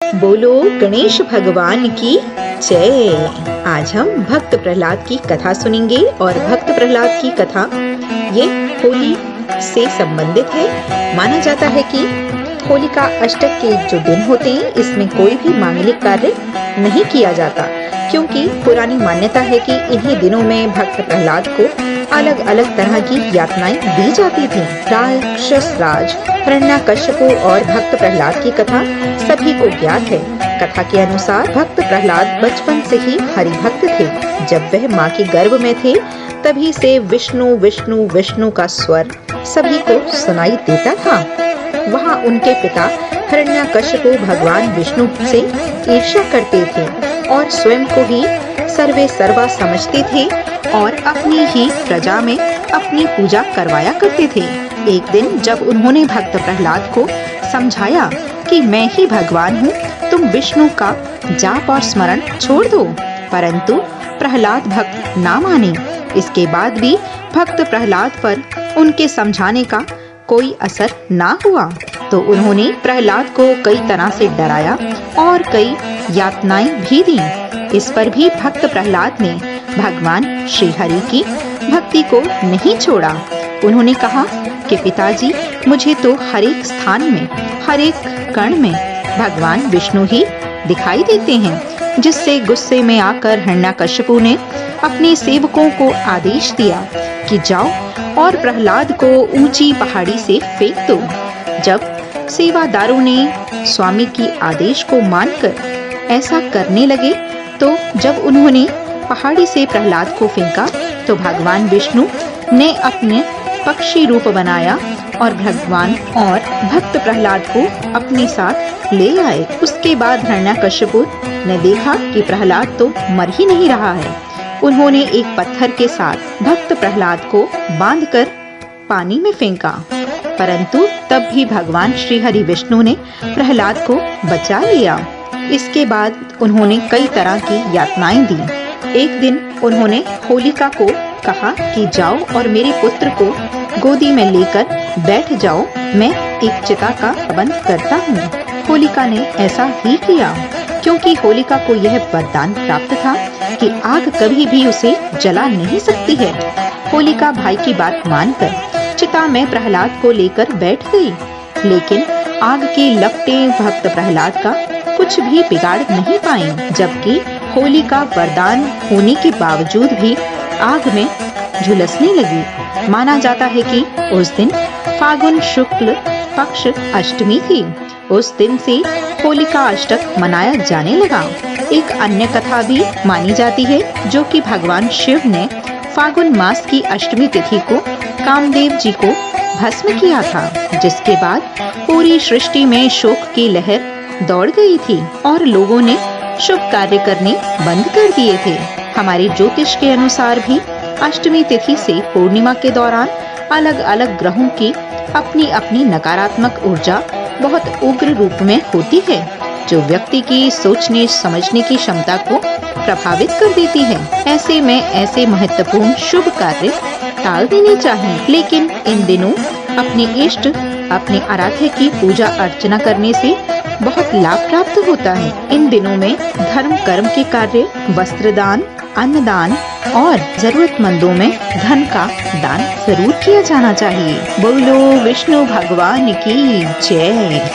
बोलो गणेश भगवान की जय। आज हम भक्त प्रहलाद की कथा सुनेंगे और भक्त प्रहलाद की कथा ये होली से संबंधित है। माना जाता है कि होलिका अष्टक के जो दिन होते हैं इसमें कोई भी मांगलिक कार्य नहीं किया जाता, क्योंकि पुरानी मान्यता है कि इन्हीं दिनों में भक्त प्रहलाद को अलग अलग तरह की यातनाएं दी जाती थीं। राक्षस राज हिरण्यकश्यप और भक्त प्रहलाद की कथा सभी को ज्ञात है। कथा के अनुसार भक्त प्रहलाद बचपन से ही हरि भक्त थे। जब वह माँ के गर्भ में थे तभी से विष्णु विष्णु विष्णु का स्वर सभी को सुनाई देता था। वहाँ उनके पिता हिरण्यकश्यप भगवान विष्णु से ईर्ष्या करते थे और स्वयं को ही सर्वे सर्वा समझते थे और अपनी ही प्रजा में अपनी पूजा करवाया करते थे। एक दिन जब उन्होंने भक्त प्रहलाद को समझाया कि मैं ही भगवान हूँ, तुम विष्णु का जाप और स्मरण छोड़ दो, परंतु प्रहलाद भक्त ना माने। इसके बाद भी भक्त प्रहलाद पर उनके समझाने का कोई असर ना हुआ, तो उन्होंने प्रहलाद को कई तरह से डराया और कई यातनाएं भी दी। इस पर भी भक्त प्रहलाद ने भगवान श्री हरि की भक्ति को नहीं छोड़ा। उन्होंने कहा कि पिताजी, मुझे तो हर एक स्थान में, हर एक कण में भगवान विष्णु ही दिखाई देते हैं, जिससे गुस्से में आकर हिरण्यकश्यप ने अपने सेवकों को आदेश दिया कि जाओ और प्रहलाद को ऊंची पहाड़ी से फेंक दो। जब सेवादारों ने स्वामी की आदेश को मानकर ऐसा करने लगे, तो जब उन्होंने पहाड़ी से प्रहलाद को फेंका तो भगवान विष्णु ने अपने पक्षी रूप बनाया और भगवान और भक्त प्रहलाद को अपने साथ ले आए। उसके बाद हिरण्यकश्यप ने देखा कि प्रहलाद तो मर ही नहीं रहा है। उन्होंने एक पत्थर के साथ भक्त प्रहलाद को बांधकर पानी में फेंका, परंतु तब भी भगवान श्री हरि विष्णु ने प्रहलाद को बचा लिया। इसके बाद उन्होंने कई तरह की यातनाएं दी। एक दिन उन्होंने होलिका को कहा कि जाओ और मेरे पुत्र को गोदी में लेकर बैठ जाओ, मैं एक चिता का प्रबंध करता हूँ। होलिका ने ऐसा ही किया, क्योंकि होलिका को यह वरदान प्राप्त था कि आग कभी भी उसे जला नहीं सकती है। होलिका भाई की बात मानकर चिता में प्रहलाद को लेकर बैठ गई, लेकिन आग की लपटें भक्त प्रहलाद का कुछ भी बिगाड़ नहीं पाई, जबकि होलिका वरदान होने के बावजूद भी आग में झुलसने लगी। माना जाता है कि उस दिन फागुन शुक्ल पक्ष अष्टमी थी। उस दिन से होलिका अष्टक मनाया जाने लगा। एक अन्य कथा भी मानी जाती है, जो कि भगवान शिव ने फागुन मास की अष्टमी तिथि को कामदेव जी को भस्म किया था, जिसके बाद पूरी सृष्टि में शोक की लहर दौड़ गई थी और लोगों ने शुभ कार्य करने बंद कर दिए थे। हमारे ज्योतिष के अनुसार भी अष्टमी तिथि से पूर्णिमा के दौरान अलग अलग ग्रहों की अपनी अपनी नकारात्मक ऊर्जा बहुत उग्र रूप में होती है, जो व्यक्ति की सोचने समझने की क्षमता को प्रभावित कर देती है। ऐसे में ऐसे महत्वपूर्ण शुभ कार्य टाल देने चाहिए। लेकिन इन दिनों अपने इष्ट, अपने आराध्य की पूजा अर्चना करने से बहुत लाभ प्राप्त होता है। इन दिनों में धर्म कर्म के कार्य, वस्त्र दान, अन्नदान और जरूरतमंदों में धन का दान जरूर किया जाना चाहिए। बोलो विष्णु भगवान की जय।